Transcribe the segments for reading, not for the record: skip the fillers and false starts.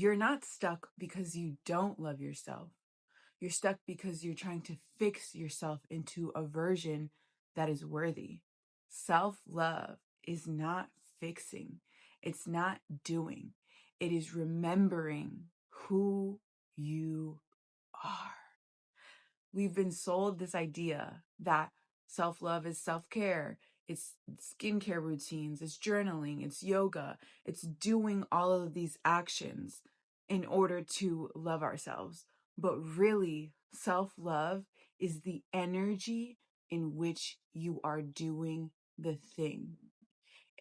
You're not stuck because you don't love yourself. You're stuck because you're trying to fix yourself into a version that is worthy. Self-love is not fixing. It's not doing. It is remembering who you are. We've been sold this idea that self-love is self-care. It's skincare routines, it's journaling, it's yoga, it's doing all of these actions in order to love ourselves. But really, self-love is the energy in which you are doing the thing.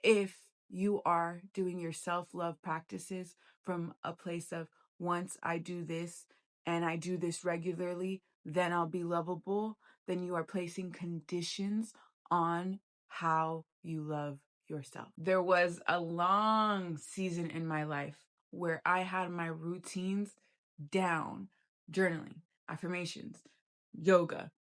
If you are doing your self-love practices from a place of, once I do this and I do this regularly, then I'll be lovable, then you are placing conditions on how you love yourself. There was a long season in my life where I had my routines down: journaling, affirmations, yoga,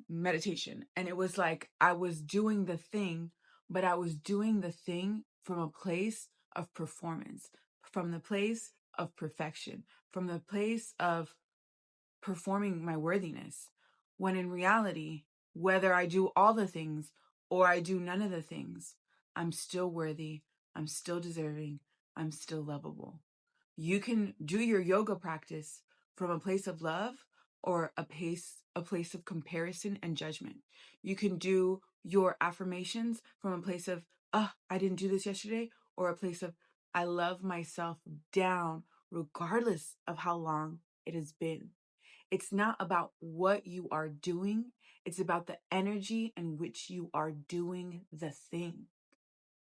meditation. And it was like I was doing the thing, but I was doing the thing from a place of performance, from the place of perfection, from the place of performing my worthiness. When in reality, whether I do all the things or I do none of the things, I'm still worthy, I'm still deserving, I'm still lovable. You can do your yoga practice from a place of love or a place of comparison and judgment. You can do your affirmations from a place of, I didn't do this yesterday, or a place of, I love myself down regardless of how long it has been. It's not about what you are doing. It's about the energy in which you are doing the thing.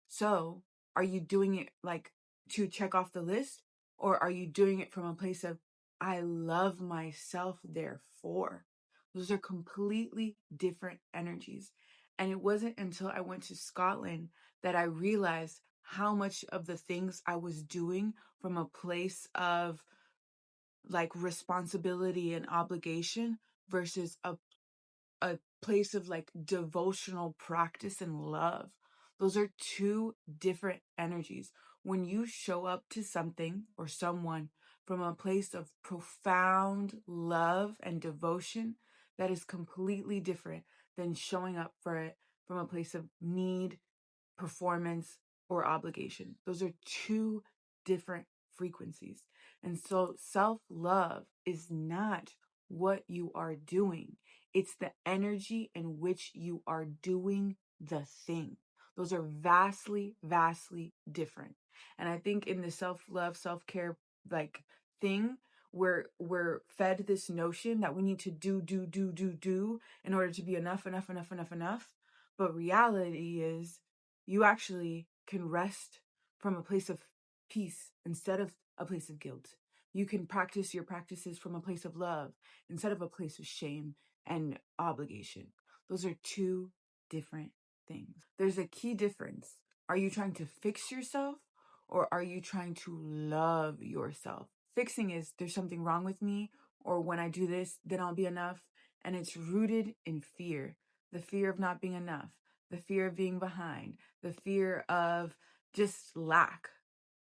So, are you doing it like to check off the list? Or are you doing it from a place of, I love myself, therefore? Those are completely different energies. And it wasn't until I went to Scotland that I realized how much of the things I was doing from a place of like responsibility and obligation versus a place of like devotional practice and love. Those are two different energies. When you show up to something or someone from a place of profound love and devotion, that is completely different than showing up for it from a place of need, performance, or obligation. Those are two different frequencies. And so self-love is not what you are doing. It's the energy in which you are doing the thing. Those are vastly, vastly different. And I think in the self-love, self-care like thing, we're fed this notion that we need to do in order to be enough. But reality is you actually can rest from a place of peace instead of a place of guilt. You can practice your practices from a place of love instead of a place of shame and obligation. Those are two different things. There's a key difference. Are you trying to fix yourself or are you trying to love yourself? Fixing is, there's something wrong with me, or when I do this, then I'll be enough. And it's rooted in fear, the fear of not being enough, the fear of being behind, the fear of just lack.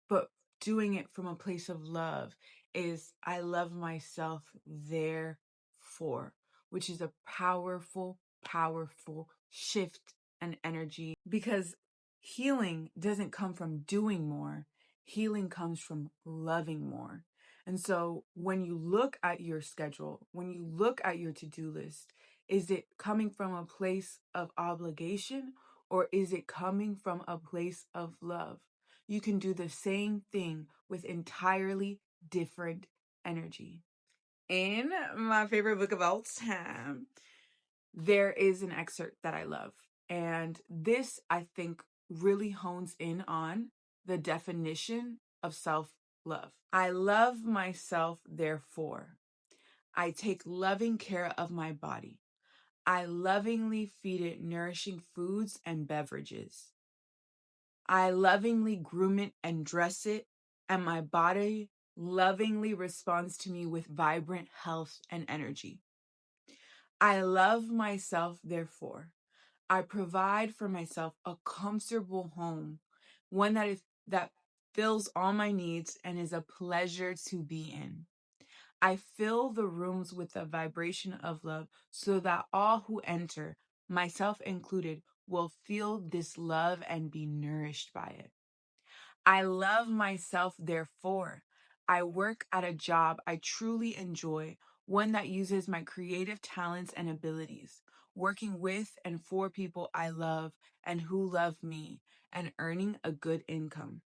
But doing it from a place of love is, I love myself, therefore, which is a powerful, powerful shift and energy, because healing doesn't come from doing more. Healing comes from loving more. And so when you look at your schedule, when you look at your to-do list, is it coming from a place of obligation or is it coming from a place of love? You can do the same thing with entirely different energy. In my favorite book of all time, there is an excerpt that I love. And this, I think, really hones in on the definition of self-love. I love myself, therefore. I take loving care of my body. I lovingly feed it nourishing foods and beverages. I lovingly groom it and dress it, and my body lovingly responds to me with vibrant health and energy. I love myself, therefore. I provide for myself a comfortable home, one that fills all my needs, and is a pleasure to be in. I fill the rooms with the vibration of love so that all who enter, myself included, will feel this love and be nourished by it. I love myself, therefore. I work at a job I truly enjoy, one that uses my creative talents and abilities, working with and for people I love and who love me, and earning a good income.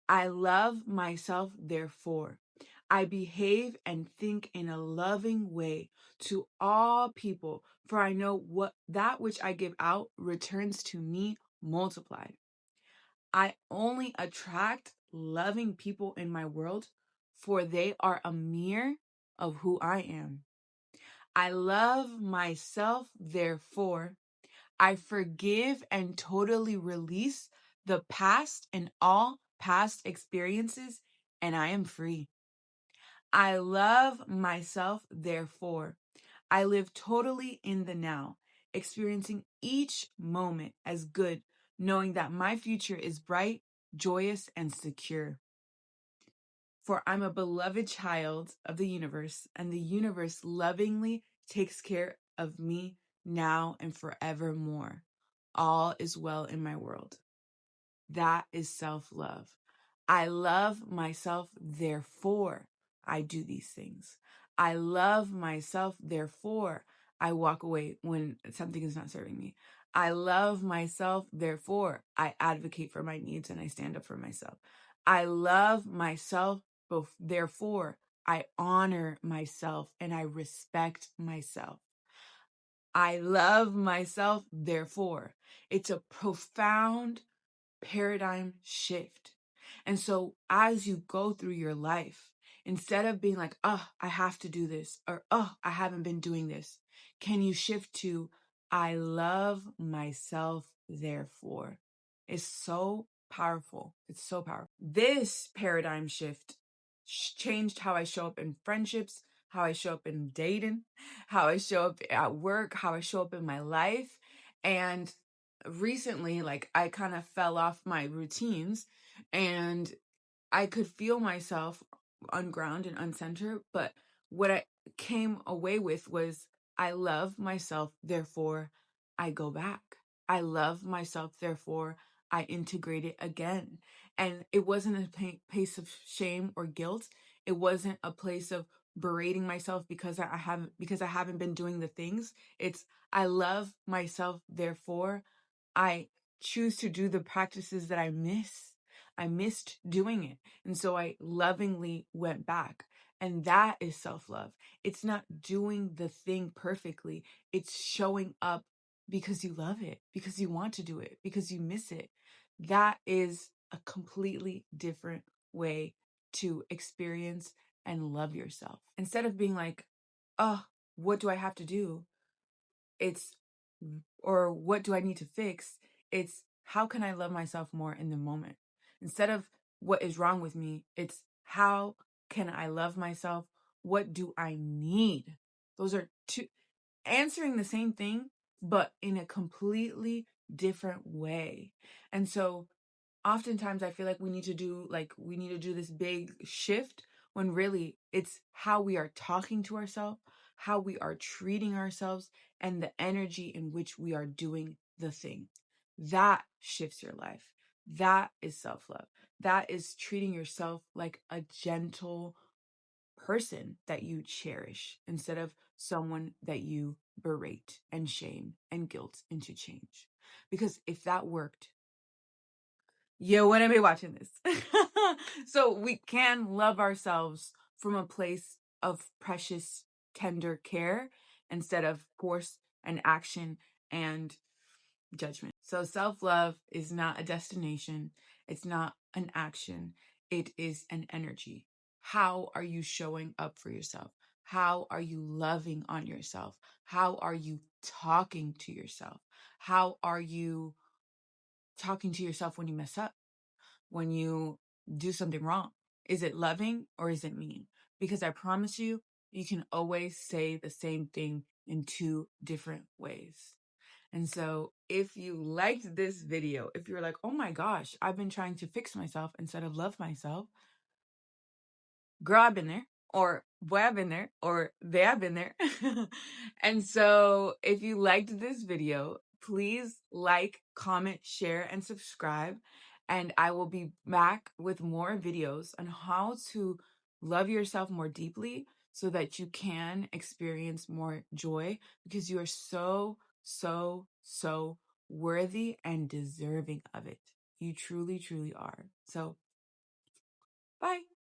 I love myself, therefore. I behave and think in a loving way to all people, for I know what that which I give out returns to me multiplied. I only attract loving people in my world, for they are a mirror of who I am. I love myself, therefore. I forgive and totally release the past and all past experiences, and I am free. I love myself, therefore. I live totally in the now, experiencing each moment as good, knowing that my future is bright, joyous, and secure. For I'm a beloved child of the universe, and the universe lovingly takes care of me now and forevermore. All is well in my world. That is self-love. I love myself, therefore I do these things. I love myself, therefore I walk away when something is not serving me. I love myself, therefore I advocate for my needs and I stand up for myself. I love myself, therefore I honor myself and I respect myself. I love myself, therefore. It's a profound paradigm shift. And so as you go through your life, instead of being like, oh, I have to do this, or oh, I haven't been doing this, can you shift to, I love myself, therefore? It's so powerful. It's so powerful. This paradigm shift changed how I show up in friendships, how I show up in dating, how I show up at work, how I show up in my life. And recently, like, I kind of fell off my routines and I could feel myself ungrounded and uncentered. But what I came away with was, I love myself, therefore I go back. I love myself, therefore I integrate it again. And it wasn't a place of shame or guilt. It wasn't a place of berating myself because I haven't been doing the things. It's, I love myself, therefore I choose to do the practices that I miss. I missed doing it. And so I lovingly went back. And that is self-love. It's not doing the thing perfectly. It's showing up because you love it, because you want to do it, because you miss it. That is a completely different way to experience and love yourself. Instead of being like, oh, what do I have to do? It's, or what do I need to fix? It's, how can I love myself more in the moment? Instead of what is wrong with me, it's, how can I love myself? What do I need? Those are two, answering the same thing, but in a completely different way. And so oftentimes I feel like we need to do this big shift, when really it's how we are talking to ourselves, how we are treating ourselves, and the energy in which we are doing the thing. That shifts your life. That is self-love. That is treating yourself like a gentle person that you cherish, instead of someone that you berate and shame and guilt into change. Because if that worked, you wouldn't be watching this. So we can love ourselves from a place of precious, tender care, instead of force and action and judgment. So self-love is not a destination. It's not an action. It is an energy. How are you showing up for yourself? How are you loving on yourself? How are you talking to yourself? How are you talking to yourself when you mess up? When you do something wrong? Is it loving or is it mean? Because I promise you, you can always say the same thing in two different ways. And so if you liked this video, if you're like, oh my gosh, I've been trying to fix myself instead of love myself, girl, I've been there, or boy, I've been there, or they have been there. And so if you liked this video, please like, comment, share, and subscribe. And I will be back with more videos on how to love yourself more deeply so that you can experience more joy, because you are so, so, so worthy and deserving of it. You truly, truly are. So, bye.